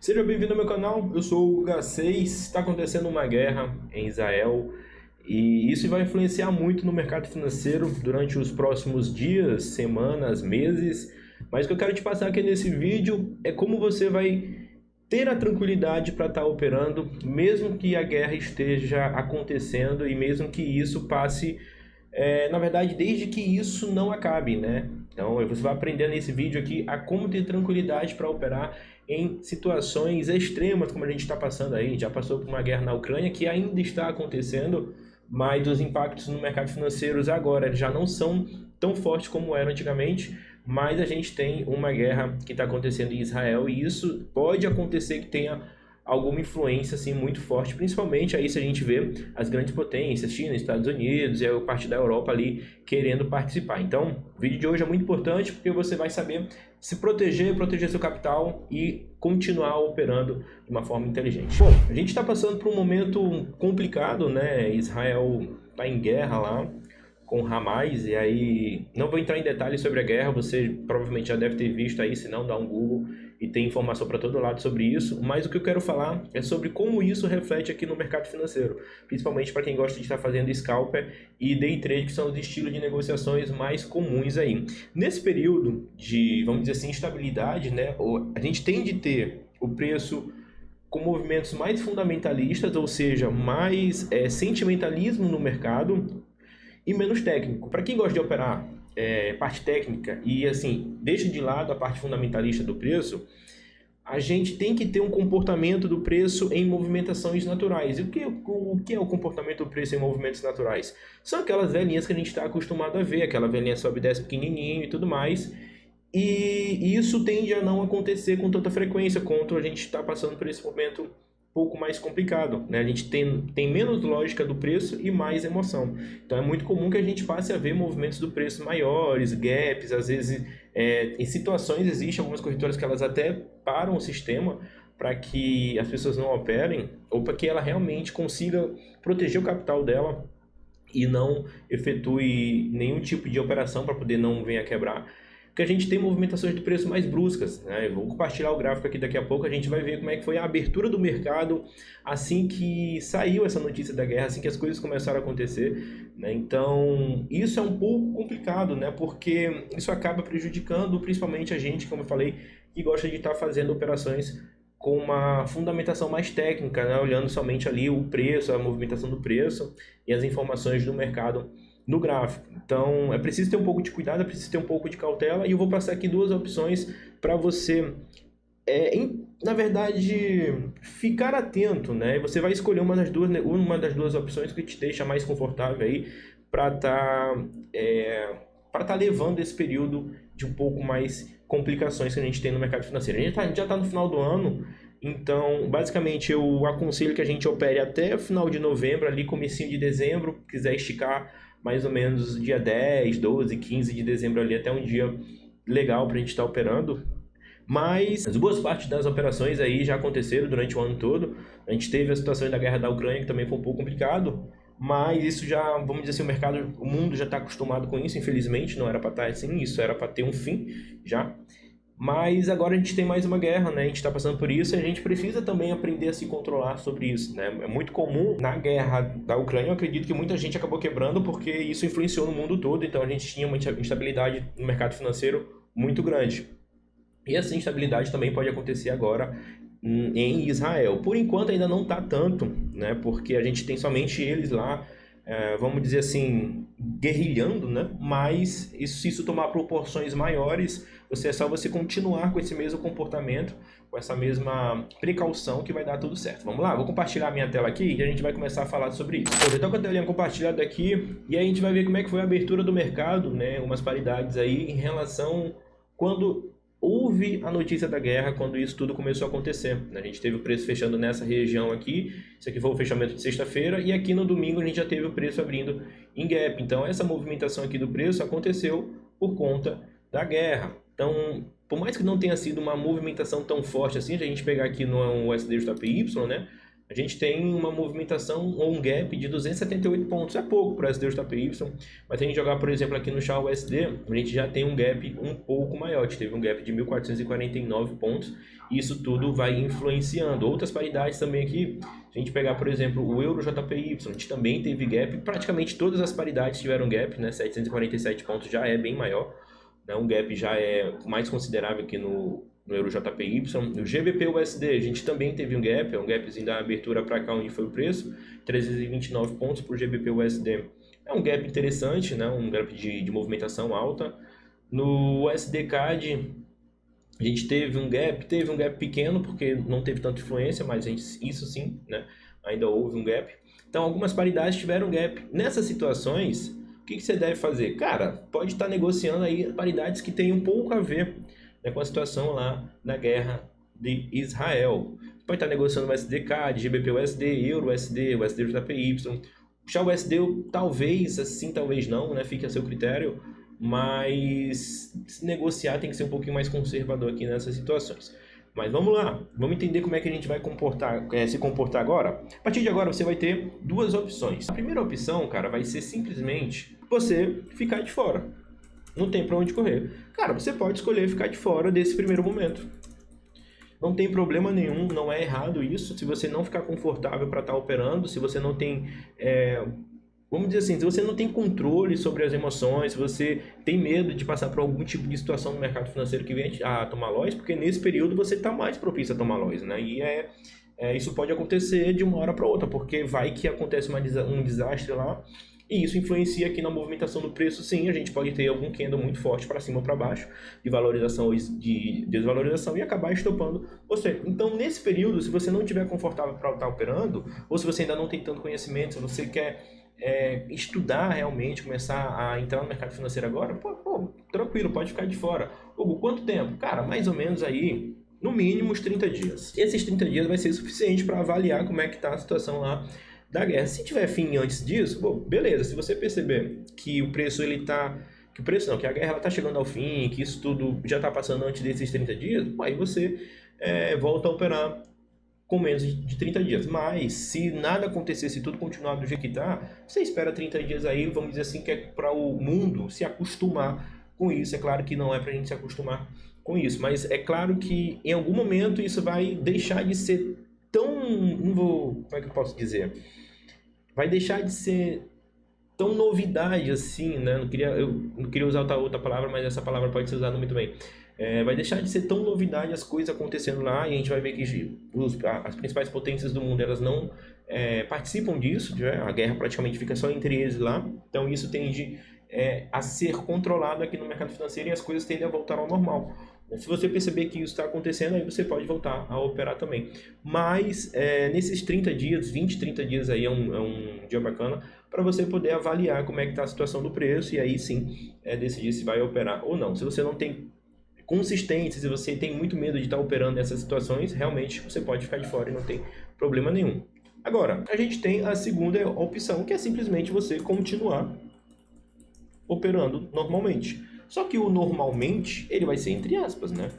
Seja bem-vindo ao meu canal, eu sou o G6. Está acontecendo uma guerra em Israel e isso vai influenciar muito no mercado financeiro durante os próximos dias, semanas, meses. Mas o que eu quero te passar aqui nesse vídeo é como você vai ter a tranquilidade para estar operando, mesmo que a guerra esteja acontecendo e mesmo que isso passe, na verdade, desde que isso não acabe, né? Então você vai aprender nesse vídeo aqui a como ter tranquilidade para operar em situações extremas como a gente está passando aí. Já passou por uma guerra na Ucrânia que ainda está acontecendo, mas os impactos no mercado financeiro agora já não são tão fortes como eram antigamente. Mas a gente tem uma guerra que está acontecendo em Israel e isso pode acontecer que tenha alguma influência assim muito forte, principalmente aí se a gente vê as grandes potências, China, Estados Unidos e a parte da Europa ali querendo participar. Então, o vídeo de hoje é muito importante porque você vai saber se proteger, proteger seu capital e continuar operando de uma forma inteligente. Bom, a gente está passando por um momento complicado, né? Israel está em guerra lá com Hamas, e aí não vou entrar em detalhes sobre a guerra, você provavelmente já deve ter visto aí, se não dá um Google e tem informação para todo lado sobre isso, mas o que eu quero falar é sobre como isso reflete aqui no mercado financeiro, principalmente para quem gosta de estar fazendo scalper e day trade, que são os estilos de negociações mais comuns aí. Nesse período de, vamos dizer assim, instabilidade, né, a gente tem de ter o preço com movimentos mais fundamentalistas, ou seja, mais sentimentalismo no mercado, e menos técnico. Para quem gosta de operar parte técnica e assim deixa de lado a parte fundamentalista do preço, a gente tem que ter um comportamento do preço em movimentações naturais. E o que é o comportamento do preço em movimentos naturais? São aquelas velhinhas que a gente está acostumado a ver, aquela velhinha sobe e desce pequenininho e tudo mais. E isso tende a não acontecer com tanta frequência quanto a gente está passando por esse momento pouco mais complicado, né? A gente tem menos lógica do preço e mais emoção. Então é muito comum que a gente passe a ver movimentos do preço maiores, gaps, às vezes em situações existem algumas corretoras que elas até param o sistema para que as pessoas não operem ou para que ela realmente consiga proteger o capital dela e não efetue nenhum tipo de operação para poder não venha a quebrar. Porque a gente tem movimentações de preço mais bruscas, né? Eu vou compartilhar o gráfico aqui daqui a pouco, a gente vai ver como é que foi a abertura do mercado assim que saiu essa notícia da guerra, assim que as coisas começaram a acontecer, né? Então, isso é um pouco complicado, né? Porque isso acaba prejudicando principalmente a gente, como eu falei, que gosta de estar fazendo operações com uma fundamentação mais técnica, né? Olhando somente ali o preço, a movimentação do preço e as informações do mercado no gráfico. Então é preciso ter um pouco de cuidado, é preciso ter um pouco de cautela e eu vou passar aqui duas opções para você, na verdade, ficar atento, né? Você vai escolher uma das duas opções que te deixa mais confortável aí para tá levando esse período de um pouco mais complicações que a gente tem no mercado financeiro. A gente já está no final do ano. Então, basicamente, eu aconselho que a gente opere até o final de novembro, ali comecinho de dezembro, quiser esticar mais ou menos dia 10, 12, 15 de dezembro ali até um dia legal para a gente estar operando. Mas as boas partes das operações aí já aconteceram durante o ano todo. A gente teve a situação da guerra da Ucrânia, que também foi um pouco complicado, mas isso já, vamos dizer assim, o mundo já está acostumado com isso, infelizmente, não era para estar assim, isso era para ter um fim já. Mas agora a gente tem mais uma guerra, né? A gente está passando por isso e a gente precisa também aprender a se controlar sobre isso, né? É muito comum na guerra da Ucrânia, eu acredito que muita gente acabou quebrando porque isso influenciou no mundo todo, então a gente tinha uma instabilidade no mercado financeiro muito grande. E essa instabilidade também pode acontecer agora em Israel. Por enquanto ainda não está tanto, né? Porque a gente tem somente eles lá, vamos dizer assim, guerrilhando, né? Mas se isso tomar proporções maiores, é só você continuar com esse mesmo comportamento, com essa mesma precaução que vai dar tudo certo. Vamos lá, vou compartilhar a minha tela aqui e a gente vai começar a falar sobre isso. Eu estou com a telinha compartilhada aqui e aí a gente vai ver como é que foi a abertura do mercado, né? Umas paridades aí em relação quando houve a notícia da guerra, quando isso tudo começou a acontecer. A gente teve o preço fechando nessa região aqui, isso aqui foi o fechamento de sexta-feira, e aqui no domingo a gente já teve o preço abrindo em gap. Então essa movimentação aqui do preço aconteceu por conta da guerra. Então, por mais que não tenha sido uma movimentação tão forte assim, se a gente pegar aqui no USD JPY, né? a gente tem uma movimentação ou um gap de 278 pontos. É pouco para o SDJPY, mas se a gente jogar, por exemplo, aqui no SHA-USD, a gente já tem um gap um pouco maior. A gente teve um gap de 1.449 pontos e isso tudo vai influenciando. Outras paridades também aqui, se a gente pegar, por exemplo, o EUR-JPY, a gente também teve gap. Praticamente todas as paridades tiveram gap, né? 747 pontos já é bem maior, né? Um gap já é mais considerável aqui no EUR-JPY. No GBP-USD a gente também teve um gap, é um gapzinho da abertura para cá onde foi o preço, 329 pontos para o GBP-USD. É um gap interessante, né? Um gap de movimentação alta. No USD-CAD a gente teve um gap pequeno porque não teve tanta influência, mas isso sim, né? Ainda houve um gap. Então algumas paridades tiveram gap. Nessas situações, o que você deve fazer? Cara, pode estar negociando aí paridades que tem um pouco a ver, né, com a situação lá na guerra de Israel. Você pode estar negociando o USD-CAD, GBP-USD, EUR-USD, USD-JPY. Já o USD, talvez assim, talvez não, né? Fique a seu critério, mas se negociar tem que ser um pouquinho mais conservador aqui nessas situações. Mas vamos lá, vamos entender como é que a gente vai se comportar agora. A partir de agora você vai ter duas opções. A primeira opção, cara, vai ser simplesmente você ficar de fora. Não tem para onde correr. Cara, você pode escolher ficar de fora desse primeiro momento. Não tem problema nenhum, não é errado isso. Se você não ficar confortável para estar operando, se você não tem... vamos dizer assim, se você não tem controle sobre as emoções, se você tem medo de passar por algum tipo de situação no mercado financeiro que venha a tomar loss, porque nesse período você está mais propício a tomar loss, né? E isso pode acontecer de uma hora para outra, porque vai que acontece um desastre lá, e isso influencia aqui na movimentação do preço. Sim, a gente pode ter algum candle muito forte para cima ou para baixo, de valorização ou de desvalorização, e acabar estopando você. Então, nesse período, se você não estiver confortável para estar operando, ou se você ainda não tem tanto conhecimento, se você quer estudar realmente, começar a entrar no mercado financeiro agora, tranquilo, pode ficar de fora. Hugo, quanto tempo? Cara, mais ou menos aí, no mínimo uns 30 dias. Esses 30 dias vai ser suficiente para avaliar como é que está a situação lá da guerra. Se tiver fim antes disso, beleza. Se você perceber que o preço que a guerra está chegando ao fim, que isso tudo já está passando antes desses 30 dias, aí você volta a operar com menos de 30 dias. Mas se nada acontecer, se tudo continuar do jeito que está, você espera 30 dias aí, vamos dizer assim, que é para o mundo se acostumar com isso. É claro que não é para a gente se acostumar com isso, mas é claro que em algum momento isso vai deixar de ser tão... como é que eu posso dizer? Vai deixar de ser tão novidade assim, né? Eu não queria usar outra palavra, mas essa palavra pode ser usada muito bem. Vai deixar de ser tão novidade as coisas acontecendo lá, e a gente vai ver que as principais potências do mundo, elas não participam disso, né? A guerra praticamente fica só entre eles lá, então isso tende a ser controlado aqui no mercado financeiro e as coisas tendem a voltar ao normal. Se você perceber que isso está acontecendo, aí você pode voltar a operar também. Mas nesses 30 dias, 20, 30 dias aí é um dia bacana para você poder avaliar como é que está a situação do preço e aí sim decidir se vai operar ou não. Se você não tem consistência, se você tem muito medo de estar operando nessas situações, realmente você pode ficar de fora e não tem problema nenhum. Agora, a gente tem a segunda opção, que é simplesmente você continuar operando normalmente. Só que o normalmente, ele vai ser entre aspas, né?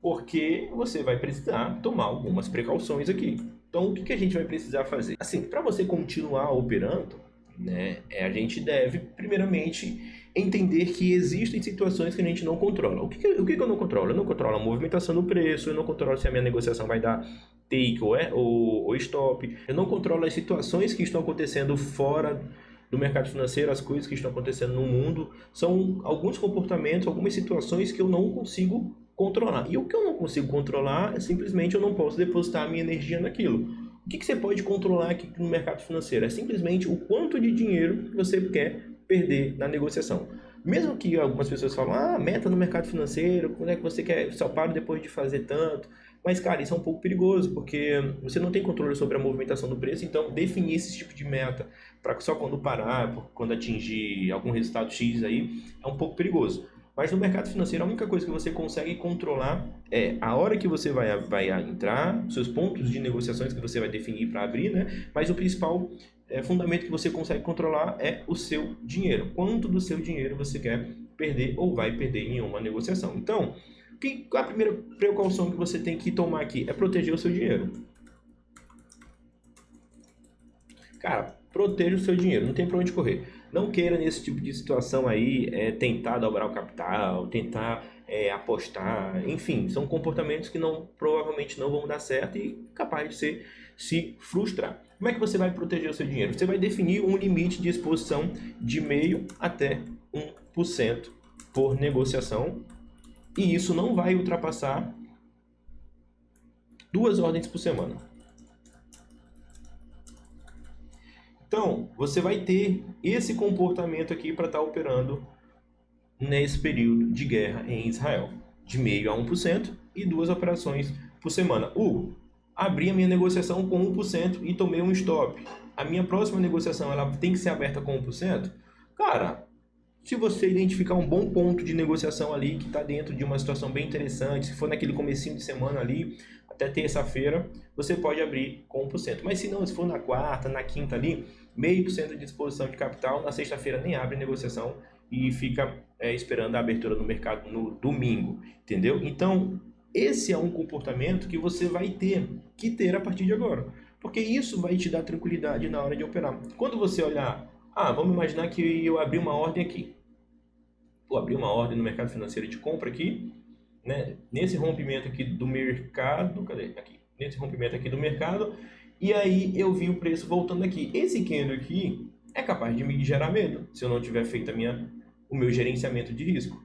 Porque você vai precisar tomar algumas precauções aqui. Então, o que a gente vai precisar fazer? Assim, para você continuar operando, né, a gente deve, primeiramente, entender que existem situações que a gente não controla. O que eu não controlo? Eu não controlo a movimentação do preço, eu não controlo se a minha negociação vai dar take ou stop, eu não controlo as situações que estão acontecendo fora do mercado financeiro, as coisas que estão acontecendo no mundo, são alguns comportamentos, algumas situações que eu não consigo controlar. E o que eu não consigo controlar é simplesmente eu não posso depositar a minha energia naquilo. O que você pode controlar aqui no mercado financeiro? É simplesmente o quanto de dinheiro que você quer perder na negociação. Mesmo que algumas pessoas falam, meta no mercado financeiro, quando é que você quer, só para depois de fazer tanto. Mas, cara, isso é um pouco perigoso, porque você não tem controle sobre a movimentação do preço, então definir esse tipo de meta para só quando parar, quando atingir algum resultado X aí, é um pouco perigoso. Mas no mercado financeiro, a única coisa que você consegue controlar é a hora que você vai entrar, seus pontos de negociações que você vai definir para abrir, né? Mas o principal fundamento que você consegue controlar é o seu dinheiro. Quanto do seu dinheiro você quer perder ou vai perder em uma negociação. Então, a primeira precaução que você tem que tomar aqui é proteger o seu dinheiro. Cara, proteja o seu dinheiro, não tem para onde correr. Não queira nesse tipo de situação aí tentar dobrar o capital, tentar apostar, enfim, são comportamentos que provavelmente não vão dar certo e capaz de se frustrar. Como é que você vai proteger o seu dinheiro? Você vai definir um limite de exposição de 0,5% até 1% por negociação e isso não vai ultrapassar 2 ordens por semana. Então, você vai ter esse comportamento aqui para estar operando nesse período de guerra em Israel, de 0,5% a 1% e 2 operações por semana. Abri a minha negociação com 1% e tomei um stop. A minha próxima negociação ela tem que ser aberta com 1%? Cara, se você identificar um bom ponto de negociação ali que está dentro de uma situação bem interessante, se for naquele comecinho de semana ali, até terça-feira, você pode abrir com 1%. Mas se não, se for na quarta, na quinta ali, 0,5% de exposição de capital, na sexta-feira nem abre negociação e fica esperando a abertura no mercado no domingo, entendeu? Então, esse é um comportamento que você vai ter que ter a partir de agora, porque isso vai te dar tranquilidade na hora de operar. Quando você olhar, vamos imaginar que eu abri uma ordem aqui. Vou abrir uma ordem no mercado financeiro de compra aqui, né? Nesse rompimento aqui do mercado, cadê? Aqui. Nesse rompimento aqui do mercado, e aí eu vi o preço voltando aqui. Esse candle aqui é capaz de me gerar medo, se eu não tiver feito o meu gerenciamento de risco.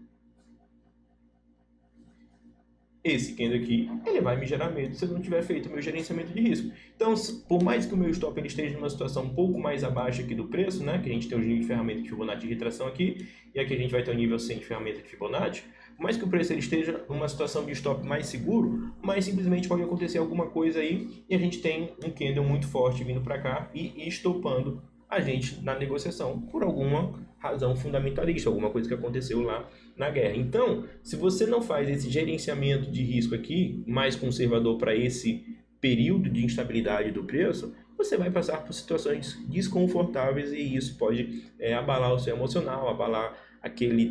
Esse candle aqui, ele vai me gerar medo se eu não tiver feito o meu gerenciamento de risco. Então, por mais que o meu stop ele esteja numa situação um pouco mais abaixo aqui do preço, né, que a gente tem o nível de ferramenta de Fibonacci de retração aqui, e aqui a gente vai ter o nível 100 de ferramenta de Fibonacci, por mais que o preço ele esteja numa situação de stop mais seguro, mas simplesmente pode acontecer alguma coisa aí, e a gente tem um candle muito forte vindo para cá e estopando a gente na negociação por alguma razão fundamentalista, alguma coisa que aconteceu lá na guerra. Então, se você não faz esse gerenciamento de risco aqui, mais conservador para esse período de instabilidade do preço, você vai passar por situações desconfortáveis e isso pode abalar o seu emocional, abalar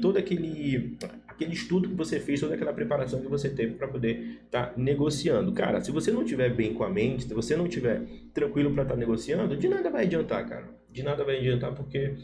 todo aquele estudo que você fez, toda aquela preparação que você teve para poder estar negociando. Cara, se você não estiver bem com a mente, se você não estiver tranquilo para estar negociando, de nada vai adiantar, cara. De nada vai adiantar porque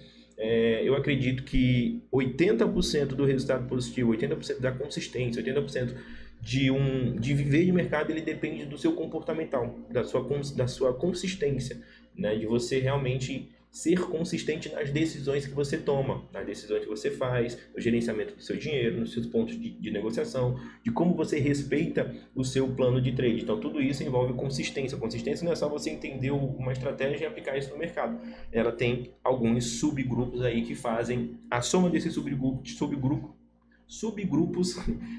eu acredito que 80% do resultado positivo, 80% da consistência, 80% de viver de mercado, ele depende do seu comportamental, da sua consistência, né? De você realmente ser consistente nas decisões que você toma, nas decisões que você faz, no gerenciamento do seu dinheiro, nos seus pontos de negociação, de como você respeita o seu plano de trade. Então, tudo isso envolve consistência. Consistência não é só você entender uma estratégia e aplicar isso no mercado. Ela tem alguns subgrupos aí que fazem a soma desses subgrupos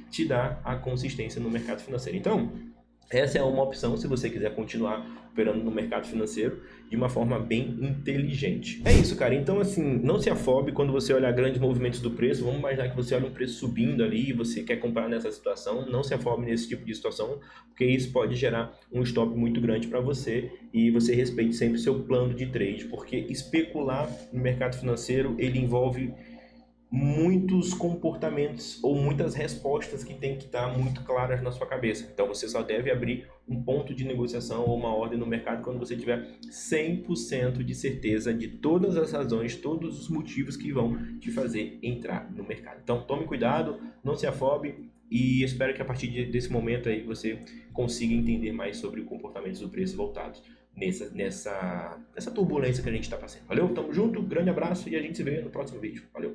te dá a consistência no mercado financeiro. Então, essa é uma opção se você quiser continuar operando no mercado financeiro de uma forma bem inteligente. É isso, cara. Então, assim, não se afobe quando você olhar grandes movimentos do preço. Vamos imaginar que você olha um preço subindo ali e você quer comprar nessa situação. Não se afobe nesse tipo de situação, porque isso pode gerar um stop muito grande para você e você respeite sempre o seu plano de trade, porque especular no mercado financeiro, ele envolve muitos comportamentos ou muitas respostas que tem que estar muito claras na sua cabeça. Então você só deve abrir um ponto de negociação ou uma ordem no mercado quando você tiver 100% de certeza de todas as razões, todos os motivos que vão te fazer entrar no mercado. Então tome cuidado, não se afobe e espero que a partir desse momento aí você consiga entender mais sobre o comportamento do preço voltados nessa turbulência que a gente está passando. Valeu? Tamo junto, grande abraço e a gente se vê no próximo vídeo. Valeu!